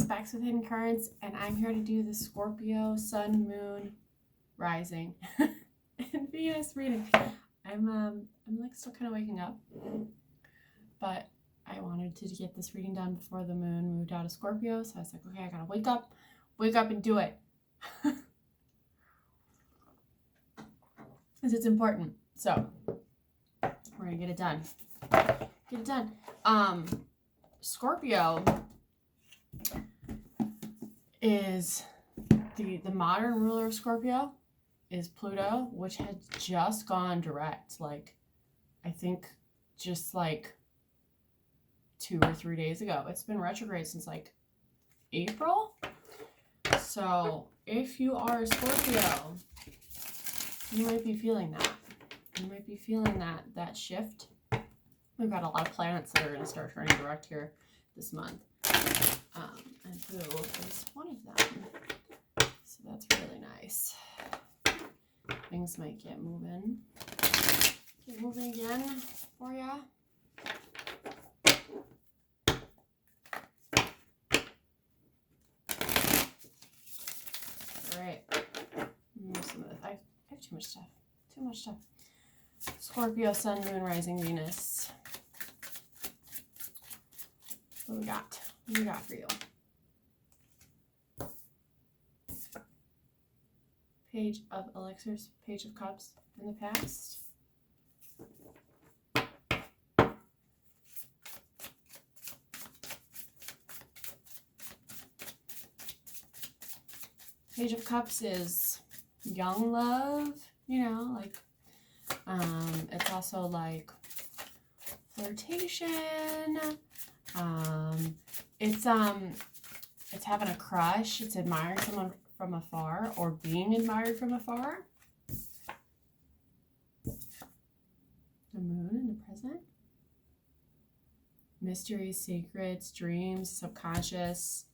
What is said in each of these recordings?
it's Specs with Hidden Currents, and I'm here to do the Scorpio Sun, Moon, Rising, and Venus reading. I'm like still kind of waking up, but I wanted to get this reading done before the moon moved out of Scorpio, so I was like, okay, I gotta wake up and do it. Because it's important. So we're gonna get it done. Scorpio is the modern ruler of Scorpio is Pluto, which had just gone direct, like I think just like 2 or 3 days ago. It's been retrograde since like April. So if you are a Scorpio, you might be feeling that. You might be feeling that shift. We've got a lot of planets that are going to start turning direct here this month. And Pluto is one of them. So that's really nice. Things might get moving. Get moving again for ya. Alright. Move some of this. I have too much stuff. Too much stuff. Scorpio, Sun, Moon, Rising, Venus. What we got? What we got for you? Page of Elixirs, Page of Cups in the past. Page of Cups is young love, you know, like, it's also like flirtation. It's having a crush. It's admiring someone from afar or being admired from afar. The moon in the present. Mysteries, secrets, dreams, subconscious.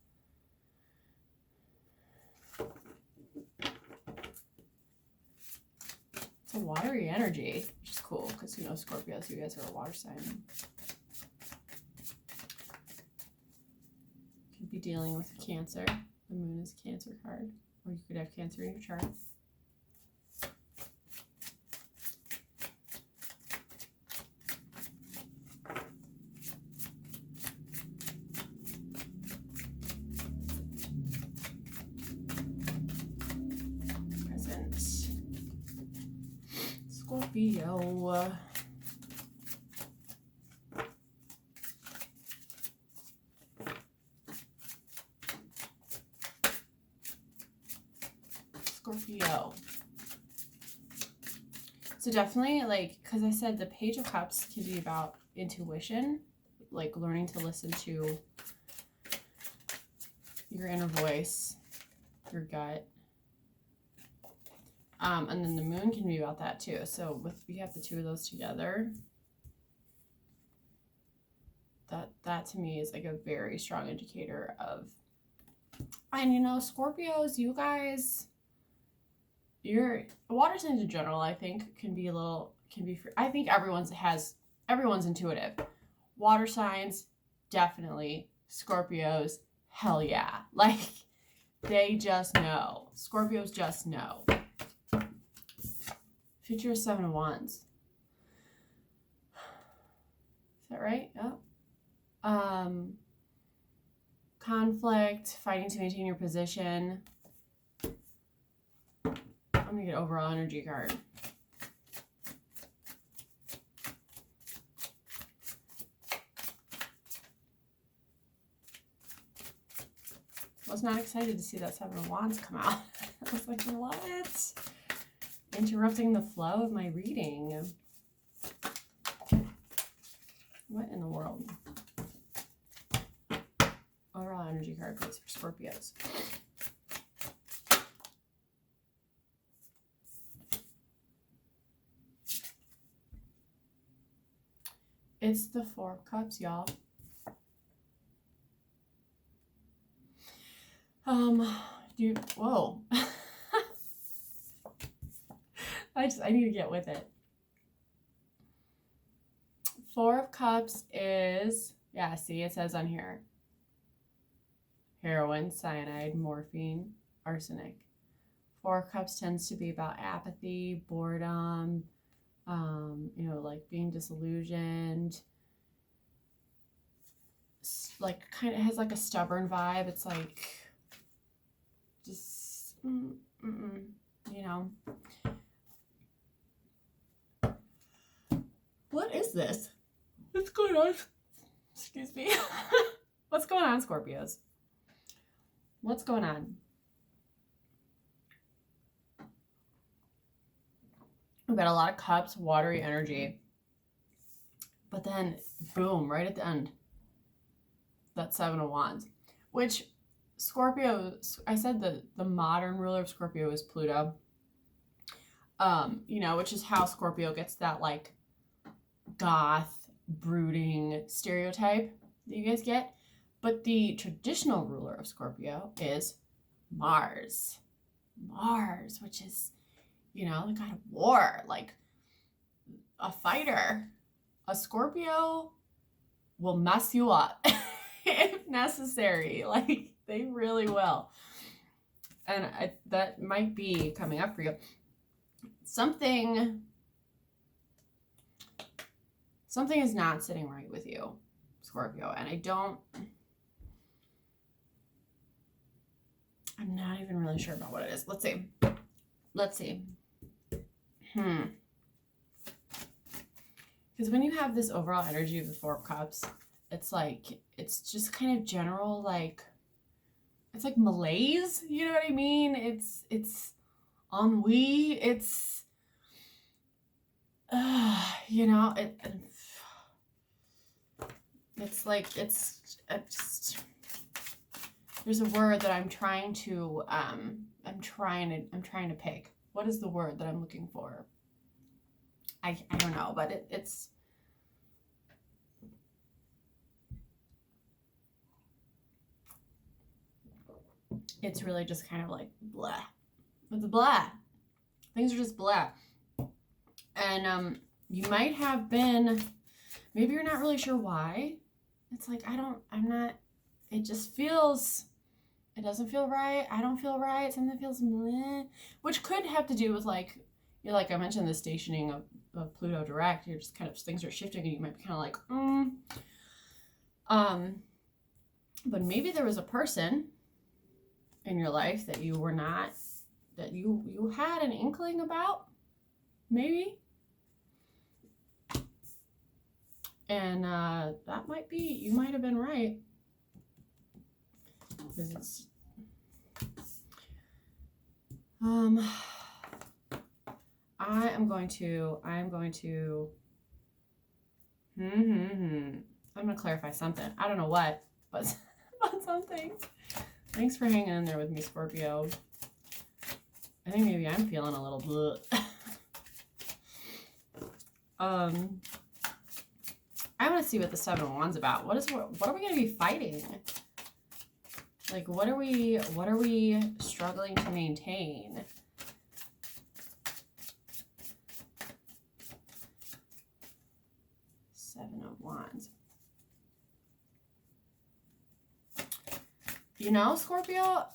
It's a watery energy, which is cool because, you know, Scorpios, you guys are a water sign. Could be dealing with Cancer. The moon is a Cancer card. Or you could have Cancer in your chart. Present. Scorpio. Scorpio. So definitely, like, because I said the Page of Cups can be about intuition, like learning to listen to your inner voice, your gut. And then the moon can be about that too. So we have the two of those together. That to me is like a very strong indicator of, and you know, Scorpios, you guys, your water signs in general, I think, I think everyone's intuitive. Water signs, definitely. Scorpios, hell yeah. Like, they just know. Scorpios just know. Future is 7 of Wands. Is that right? Yep. Conflict, fighting to maintain your position. I'm going to get overall energy card. I was not excited to see that 7 of Wands come out. I was like, what? Interrupting the flow of my reading. What in the world? Overall energy card please for Scorpios. It's the 4 of Cups, y'all. Whoa. I need to get with it. 4 of Cups is, yeah, see, it says on here, heroin, cyanide, morphine, arsenic. Four of Cups tends to be about apathy, boredom, like being disillusioned. Like kind of has like a stubborn vibe. It's like just, What is this? What's going on? Excuse me. What's going on, Scorpios? What's going on? We've got a lot of cups, watery energy. But then, boom, right at the end, that Seven of Wands. Which, Scorpio, I said the modern ruler of Scorpio is Pluto. Which is how Scorpio gets that, like, goth, brooding stereotype that you guys get. But the traditional ruler of Scorpio is Mars. Mars, which is, the god of war, like a fighter. A Scorpio will mess you up if necessary. Like, they really will. And that might be coming up for you. Something is not sitting right with you, Scorpio. And I'm not even really sure about what it is. Let's see. Because when you have this overall energy of the Four of Cups, it's just kind of general, like, it's like malaise, you know what I mean? It's ennui, it's, it's like, it's just, there's a word that I'm trying to pick. What is the word that I'm looking for? I don't know, but it's really just kind of like blah. It's blah. Things are just blah. And you might have been, maybe you're not really sure why. It's like, it just feels, it doesn't feel right. I don't feel right. Something feels meh, which could have to do with, like, like I mentioned, the stationing of Pluto direct. You're just kind of, things are shifting and you might be kind of like, but maybe there was a person in your life that you were not, that you had an inkling about, maybe. And that might be, you might have been right. Because it's, I'm going to clarify something. I don't know what, but about something. Thanks for hanging in there with me, Scorpio. I think maybe I'm feeling a little bleh. I want to see what the Seven of Wands about. What are we going to be fighting? Like, what are we struggling to maintain? Seven of Wands. Scorpio,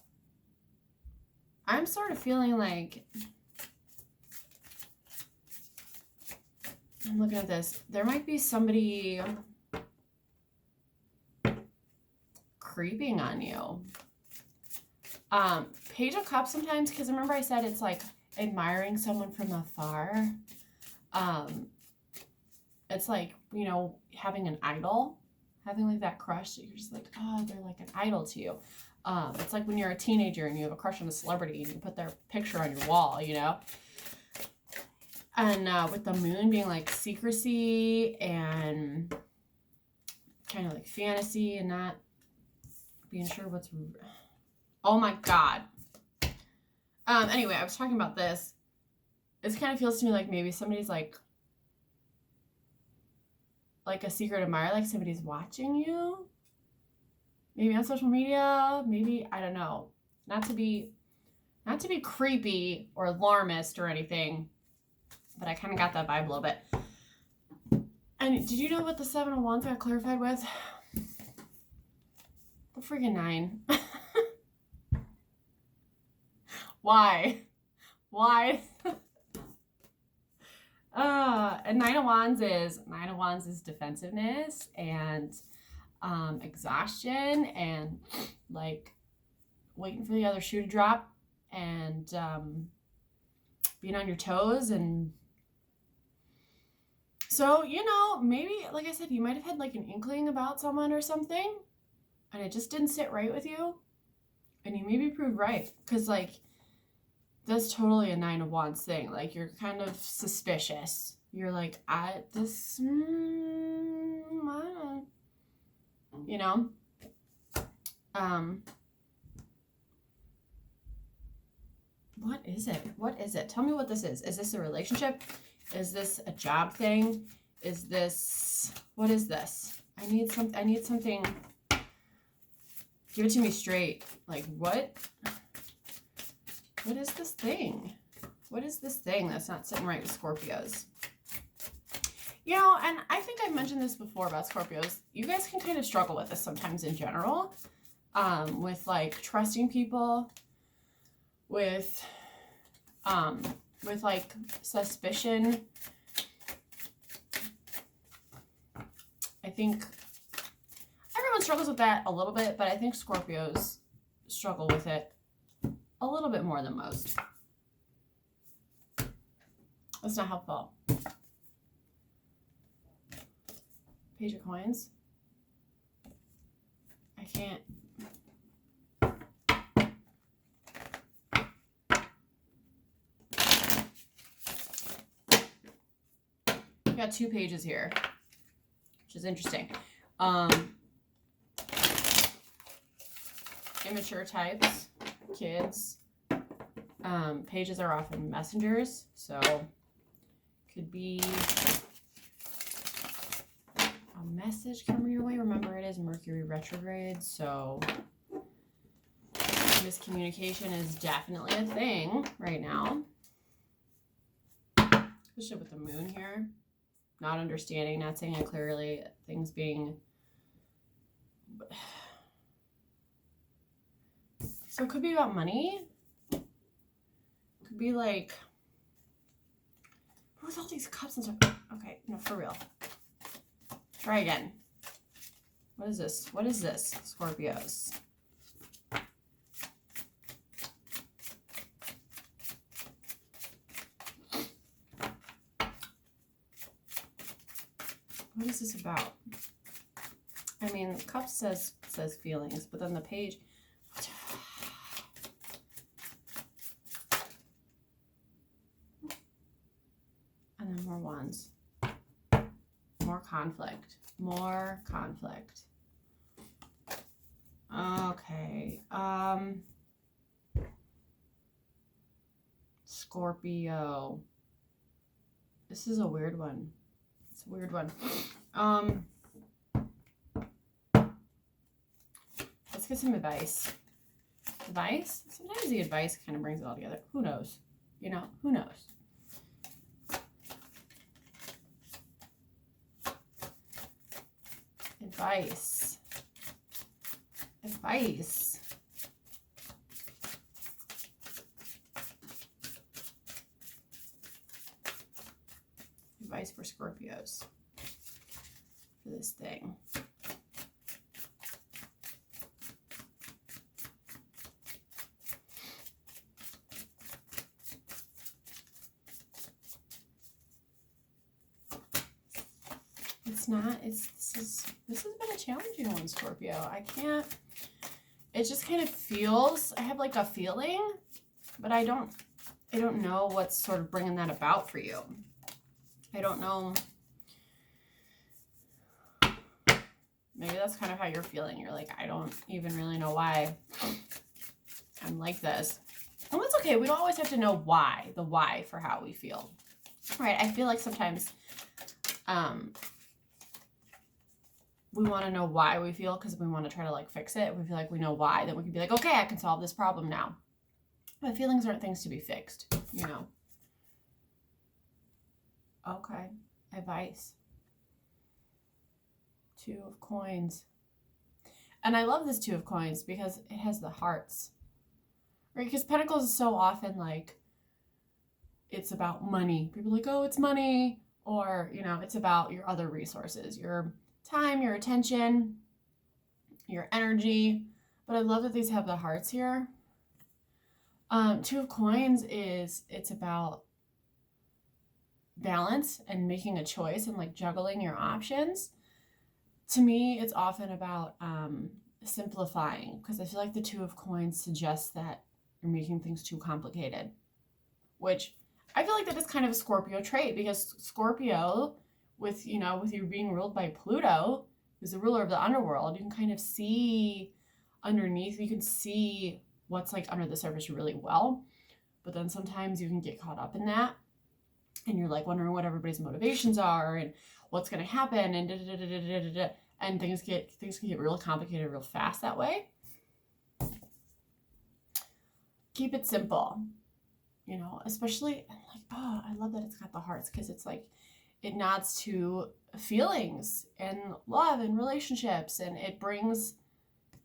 I'm sort of feeling like, I'm looking at this, there might be somebody creeping on you. Page of Cups sometimes, because remember I said it's like admiring someone from afar. It's like, having an idol, having like that crush that you're just like, oh, they're like an idol to you. It's like when you're a teenager and you have a crush on a celebrity and you put their picture on your wall, And with the moon being like secrecy and kind of like fantasy and not being sure what's... Oh my God. Anyway, I was talking about this. This kind of feels to me like maybe somebody's like a secret admirer, like somebody's watching you. Maybe on social media, maybe, I don't know. Not to be creepy or alarmist or anything, but I kind of got that vibe a little bit. And did you know what the Seven of Wands got clarified with? The freaking 9. Why? Why? And Nine of Wands is defensiveness and exhaustion and like waiting for the other shoe to drop and being on your toes. And so, you know, maybe, like I said, you might have had like an inkling about someone or something and it just didn't sit right with you. And you maybe proved right. Because, like, that's totally a Nine of Wands thing. Like, you're kind of suspicious. You're like, I don't, you know? What is it? What is it? Tell me what this is. Is this a relationship? Is this a job thing? Is this, what is this? I need something. Give it to me straight. Like, what? What is this thing? What is this thing that's not sitting right with Scorpios? You know, and I think I've mentioned this before about Scorpios. You guys can kind of struggle with this sometimes in general. With like trusting people, with like suspicion. I think everyone struggles with that a little bit, but I think Scorpios struggle with it a little bit more than most. That's not helpful. Page of Coins. I can't. We got 2 pages here, which is interesting. Immature types, kids. Pages are often messengers, so could be a message coming your way. Remember, it is Mercury retrograde, so miscommunication is definitely a thing right now, especially with the moon here. Not understanding, not saying it clearly, things being... So it could be about money. Could be like... What was all these cups and stuff? Okay, no, for real. Try again. What is this? What is this, Scorpios? What is this about? I mean, cup says feelings, but then the page... And then more wands. More conflict. More conflict. Okay. Scorpio. This is a weird one. It's a weird one. Let's get some advice. Advice? Sometimes the advice kind of brings it all together. Who knows? You know, who knows? Advice. Advice. Advice for Scorpios for this thing. It's not, this has been a challenging one, Scorpio. I can't, it just kind of feels, I have like a feeling, but I don't know what's sort of bringing that about for you. I don't know. Maybe that's kind of how you're feeling. You're like, I don't even really know why I'm like this. And that's okay. We don't always have to know why, the why for how we feel. Right? I feel like sometimes we want to know why we feel because we want to try to like fix it. If we feel like we know why, then we can be like, okay, I can solve this problem now. But feelings aren't things to be fixed, you know. Okay. Advice. 2 of Coins. And I love this 2 of Coins because it has the hearts. right? Because Pentacles is so often like, it's about money. People are like, oh, it's money. Or, you know, it's about your other resources, your time, your attention, your energy. But I love that these have the hearts here. Two of Coins it's about balance and making a choice and like juggling your options. To me, it's often about simplifying, because I feel like the Two of Coins suggests that you're making things too complicated, which I feel like that is kind of a Scorpio trait, because Scorpio, with you being ruled by Pluto, who's the ruler of the underworld, you can kind of see underneath, you can see what's like under the surface really well. But then sometimes you can get caught up in that, and you're like wondering what everybody's motivations are and what's going to happen, and and things can get real complicated real fast that way. Keep it simple, you know, especially like, oh, I love that it's got the hearts, because it's like it nods to feelings and love and relationships, and it brings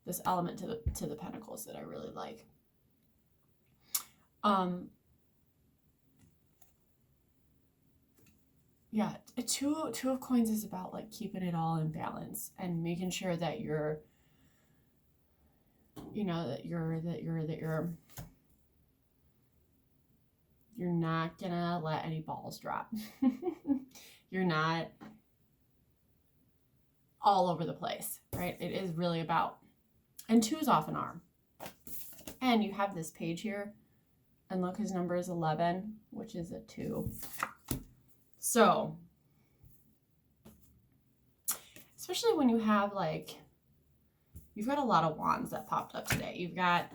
this element to the Pentacles that I really like. Yeah, two of Coins is about like keeping it all in balance and making sure that you're not gonna let any balls drop. You're not all over the place, right? It is really about, and twos often are. And you have this page here, and look, his number is 11, which is a 2. So, especially when you have like, you've got a lot of wands that popped up today. You've got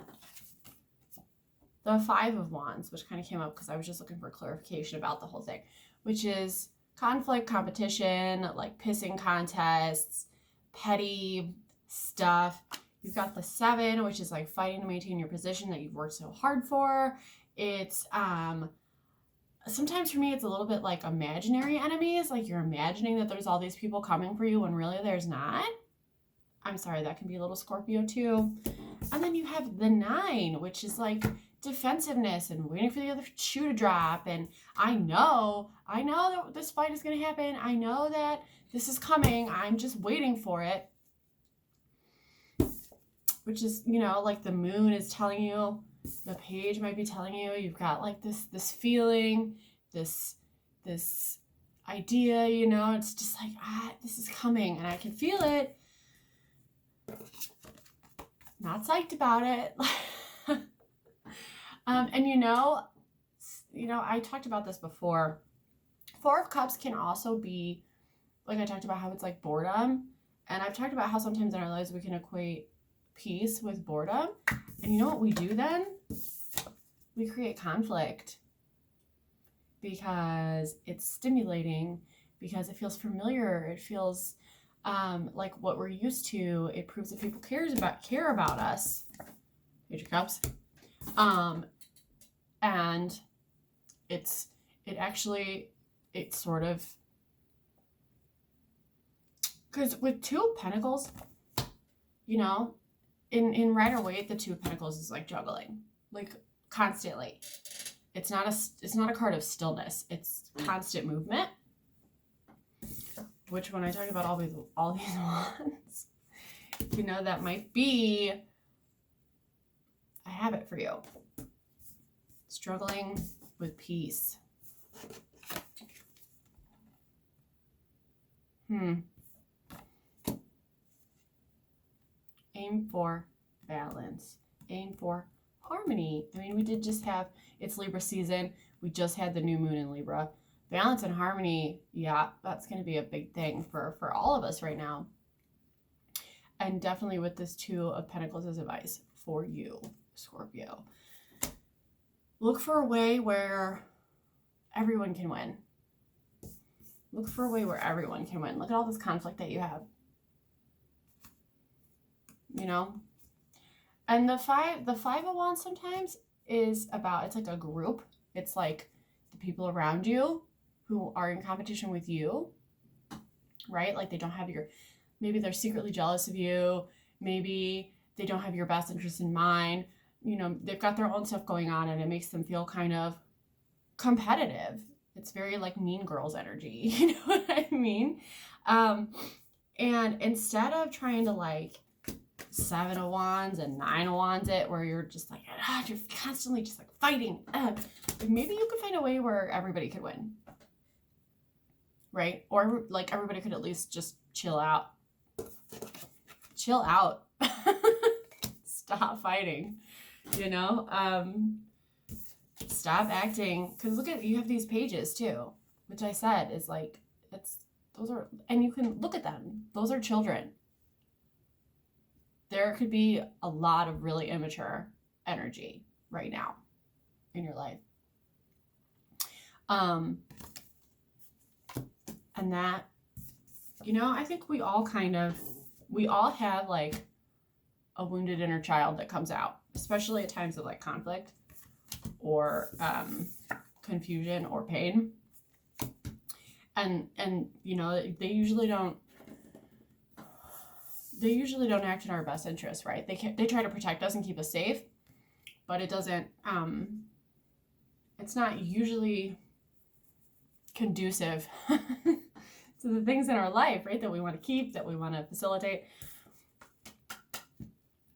the 5 of Wands, which kind of came up because I was just looking for clarification about the whole thing, which is conflict, competition, like pissing contests, petty stuff. You've got the 7, which is like fighting to maintain your position that you've worked so hard for. It's sometimes for me, it's a little bit like imaginary enemies. Like you're imagining that there's all these people coming for you when really there's not. I'm sorry, that can be a little Scorpio too. And then you have the 9, which is like defensiveness and waiting for the other shoe to drop. And I know that this fight is going to happen. I know that this is coming. I'm just waiting for it. Which is, you know, like the moon is telling you, the page might be telling you, you've got like this feeling, this idea, you know, it's just like, this is coming and I can feel it. Not psyched about it. And you know, I talked about this before. 4 of Cups can also be, like I talked about how it's like boredom. And I've talked about how sometimes in our lives we can equate peace with boredom. And you know what we do then? We create conflict because it's stimulating, because it feels familiar. It feels like what we're used to. It proves that people care about us. Page of Cups. And it's sort of, because with 2 of Pentacles, you know, in Rider-Waite, the 2 of Pentacles is like juggling, like constantly. It's not a card of stillness. It's constant movement. Which, when I talk about all these wands, you know, that might be a habit for you. Struggling with peace. Aim for balance. Aim for harmony. I mean, we did just have, it's Libra season. We just had the new moon in Libra. Balance and harmony, yeah, that's going to be a big thing for all of us right now. And definitely with this 2 of Pentacles as advice for you, Scorpio. Look for a way where everyone can win. Look for a way where everyone can win. Look at all this conflict that you have. You know? And the 5 of Wands sometimes is about, it's like a group. It's like the people around you who are in competition with you, right? Like they don't have maybe they're secretly jealous of you. Maybe they don't have your best interest in mind. they've got their own stuff going on and it makes them feel kind of competitive. It's very like Mean Girls energy. You know what I mean? And instead of trying to like 7 of Wands and 9 of Wands it, where you're just like, you're constantly just like fighting. Maybe you could find a way where everybody could win. Right? Or like everybody could at least just chill out. Chill out. Stop fighting. Stop acting. Because look at, you have these pages too, which I said is like, and you can look at them. Those are children. There could be a lot of really immature energy right now in your life. And that, I think we all have like a wounded inner child that comes out, especially at times of like conflict or confusion or pain. And they usually don't act in our best interest, right? They try to protect us and keep us safe, but it doesn't, it's not usually conducive to the things in our life, right? That we want to keep, that we want to facilitate.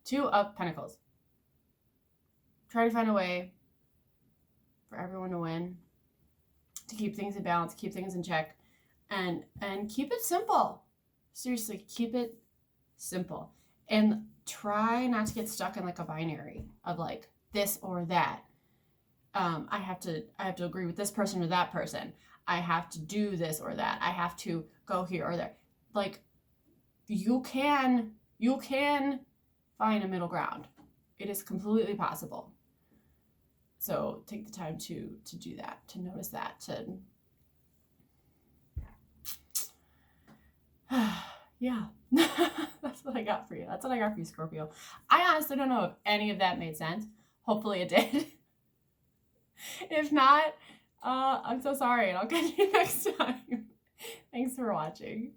2 of Pentacles. Try to find a way for everyone to win, to keep things in balance, keep things in check, and keep it simple. Seriously, keep it simple. And try not to get stuck in like a binary of like this or that. I have to agree with this person or that person. I have to do this or that. I have to go here or there. Like, you can find a middle ground. It is completely possible. So take the time to do that, to notice that, yeah. That's what I got for you. That's what I got for you, Scorpio. I honestly don't know if any of that made sense. Hopefully it did. If not, I'm so sorry, and I'll catch you next time. Thanks for watching.